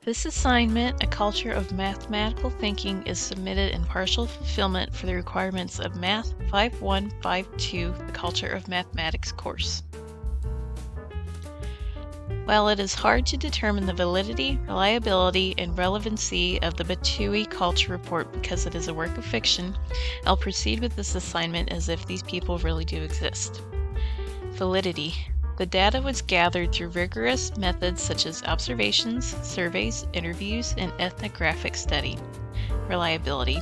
This assignment, A Culture of Mathematical Thinking, is submitted in partial fulfillment for the requirements of Math 5152, the Culture of Mathematics course. While it is hard to determine the validity, reliability, and relevancy of the Batue Culture Report because it is a work of fiction, I'll proceed with this assignment as if these people really do exist. Validity. The data was gathered through rigorous methods such as observations, surveys, interviews, and ethnographic study. Reliability.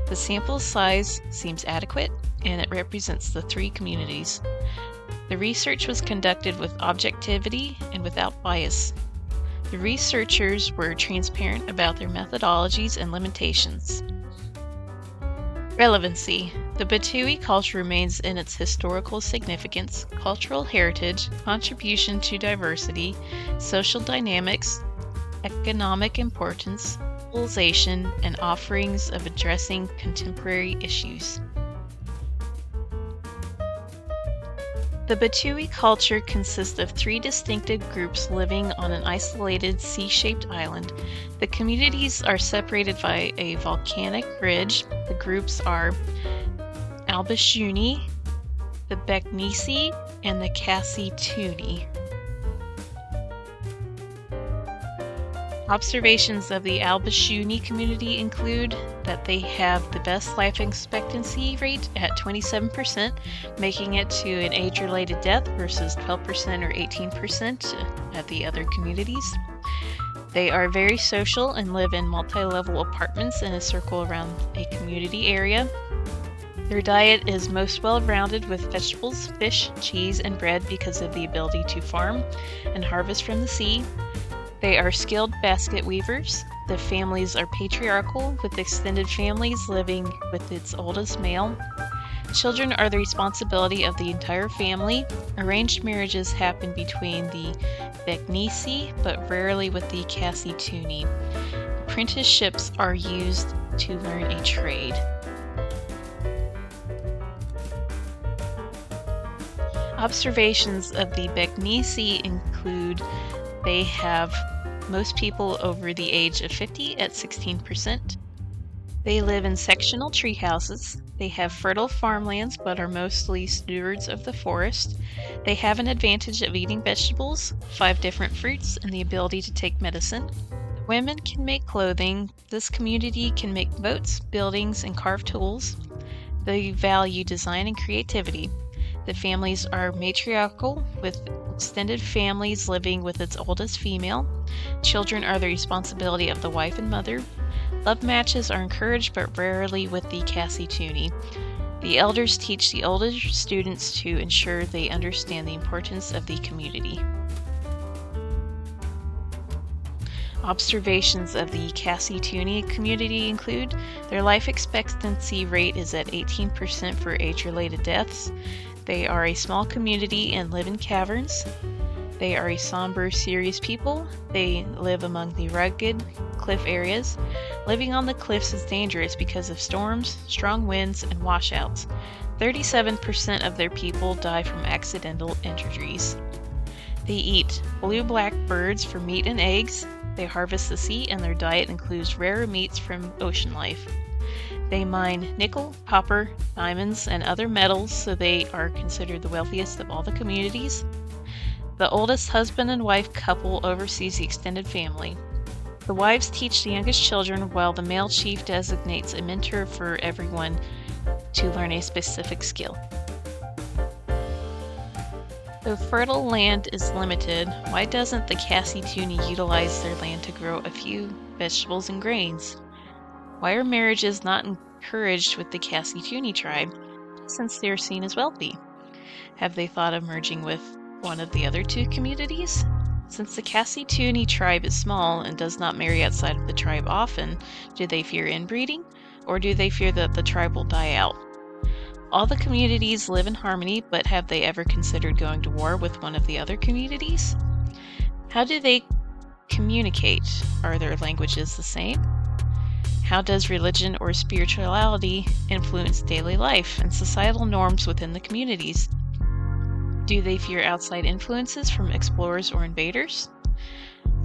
The sample size seems adequate, and it represents the three communities. The research was conducted with objectivity and without bias. The researchers were transparent about their methodologies and limitations. Relevancy. The Batue culture remains in its historical significance, cultural heritage, contribution to diversity, social dynamics, economic importance, civilization, and offerings of addressing contemporary issues. The Batue culture consists of three distinctive groups living on an isolated C-shaped island. The communities are separated by a volcanic ridge. The groups are Albashuni, the Beknisi, and the Cassituni. Observations of the Albashuni community include that they have the best life expectancy rate at 27%, making it to an age-related death versus 12% or 18% at the other communities. They are very social and live in multi-level apartments in a circle around a community area. Their diet is most well-rounded with vegetables, fish, cheese, and bread because of the ability to farm and harvest from the sea. They are skilled basket weavers. The families are patriarchal, with extended families living with its oldest male. Children are the responsibility of the entire family. Arranged marriages happen between the Beknisi, but rarely with the Cassituni. Apprenticeships are used to learn a trade. Observations of the Beknisi include they have most people over the age of 50 at 16%. They live in sectional tree houses. They have fertile farmlands but are mostly stewards of the forest. They have an advantage of eating vegetables, 5 different fruits, and the ability to take medicine. Women can make clothing. This community can make boats, buildings, and carve tools. They value design and creativity. The families are matriarchal, with extended families living with its oldest female. Children are the responsibility of the wife and mother. Love matches are encouraged but rarely with the Cassituni. The elders teach the older students to ensure they understand the importance of the community. Observations of the Cassituni community include their life expectancy rate is at 18% for age-related deaths. They are a small community and live in caverns. They are a somber, serious people. They live among the rugged cliff areas. Living on the cliffs is dangerous because of storms, strong winds, and washouts. 37% of their people die from accidental injuries. They eat blue-black birds for meat and eggs. They harvest the sea, and their diet includes rare meats from ocean life. They mine nickel, copper, diamonds, and other metals, so they are considered the wealthiest of all the communities. The oldest husband and wife couple oversees the extended family. The wives teach the youngest children, while the male chief designates a mentor for everyone to learn a specific skill. Though fertile land is limited, why doesn't the Cassituni utilize their land to grow a few vegetables and grains? Why are marriages not encouraged with the Cassituni tribe, since they are seen as wealthy? Have they thought of merging with one of the other two communities? Since the Cassituni tribe is small and does not marry outside of the tribe often, do they fear inbreeding, or do they fear that the tribe will die out? All the communities live in harmony, but have they ever considered going to war with one of the other communities? How do they communicate? Are their languages the same? How does religion or spirituality influence daily life and societal norms within the communities? Do they fear outside influences from explorers or invaders?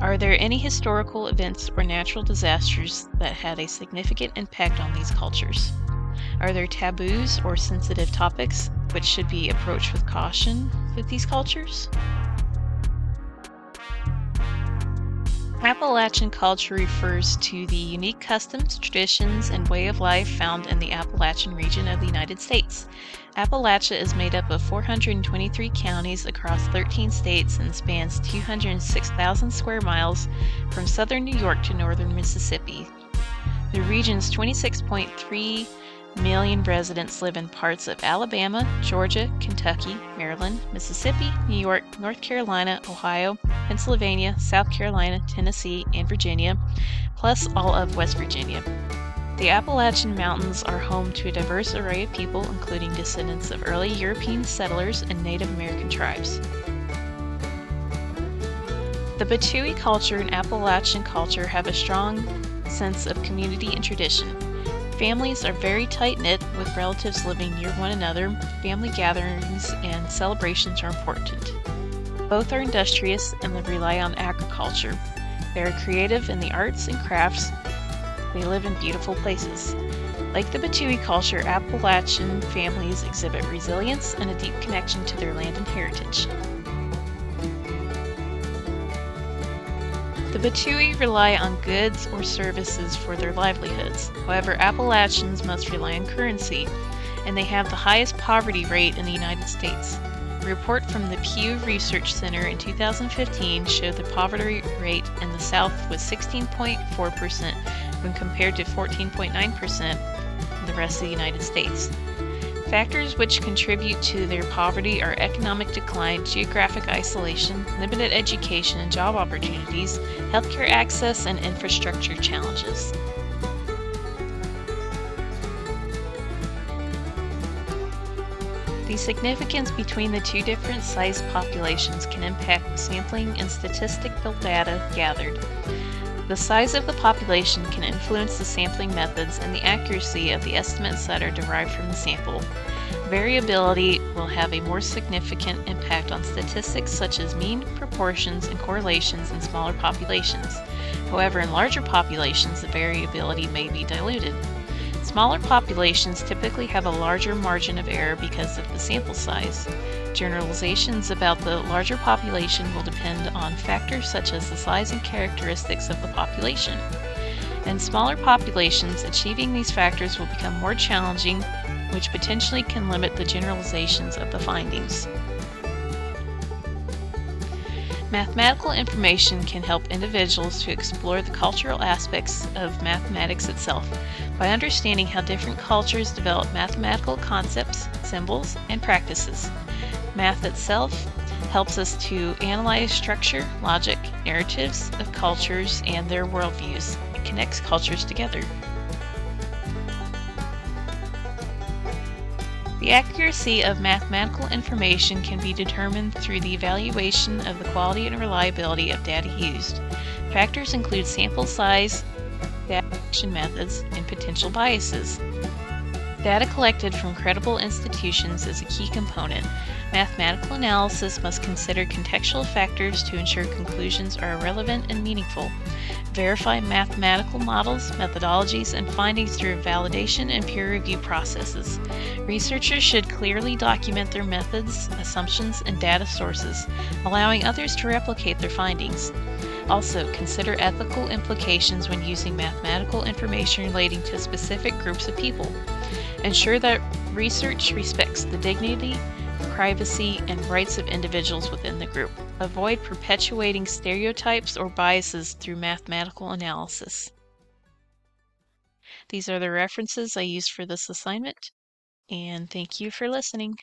Are there any historical events or natural disasters that had a significant impact on these cultures? Are there taboos or sensitive topics which should be approached with caution with these cultures? Appalachian culture refers to the unique customs, traditions, and way of life found in the Appalachian region of the United States. Appalachia is made up of 423 counties across 13 states and spans 206,000 square miles from southern New York to northern Mississippi. The region's 26.3 million residents live in parts of Alabama, Georgia, Kentucky, Maryland, Mississippi, New York, North Carolina, Ohio, Pennsylvania, South Carolina, Tennessee, and Virginia, plus all of West Virginia. The Appalachian Mountains are home to a diverse array of people, including descendants of early European settlers and Native American tribes. The Batue culture and Appalachian culture have a strong sense of community and tradition. Families are very tight-knit, with relatives living near one another. Family gatherings and celebrations are important. Both are industrious and they rely on agriculture. They are creative in the arts and crafts. They live in beautiful places. Like the Batue culture, Appalachian families exhibit resilience and a deep connection to their land and heritage. The Batue rely on goods or services for their livelihoods. However, Appalachians must rely on currency, and they have the highest poverty rate in the United States. A report from the Pew Research Center in 2015 showed the poverty rate in the South was 16.4% when compared to 14.9% in the rest of the United States. Factors which contribute to their poverty are economic decline, geographic isolation, limited education and job opportunities, healthcare access, and infrastructure challenges. The significance between the two different sized populations can impact the sampling and statistical data gathered. The size of the population can influence the sampling methods and the accuracy of the estimates that are derived from the sample. Variability will have a more significant impact on statistics such as mean, proportions, and correlations in smaller populations. However, in larger populations, the variability may be diluted. Smaller populations typically have a larger margin of error because of the sample size. Generalizations about the larger population will depend on factors such as the size and characteristics of the population. In smaller populations, achieving these factors will become more challenging, which potentially can limit the generalizations of the findings. Mathematical information can help individuals to explore the cultural aspects of mathematics itself by understanding how different cultures develop mathematical concepts, symbols, and practices. Math itself helps us to analyze structure, logic, narratives of cultures and their worldviews. It connects cultures together. The accuracy of mathematical information can be determined through the evaluation of the quality and reliability of data used. Factors include sample size, data collection methods, and potential biases. Data collected from credible institutions is a key component. Mathematical analysis must consider contextual factors to ensure conclusions are relevant and meaningful. Verify mathematical models, methodologies, and findings through validation and peer review processes. Researchers should clearly document their methods, assumptions, and data sources, allowing others to replicate their findings. Also, consider ethical implications when using mathematical information relating to specific groups of people. Ensure that research respects the dignity, privacy, and rights of individuals within the group. Avoid perpetuating stereotypes or biases through mathematical analysis. These are the references I used for this assignment, and thank you for listening.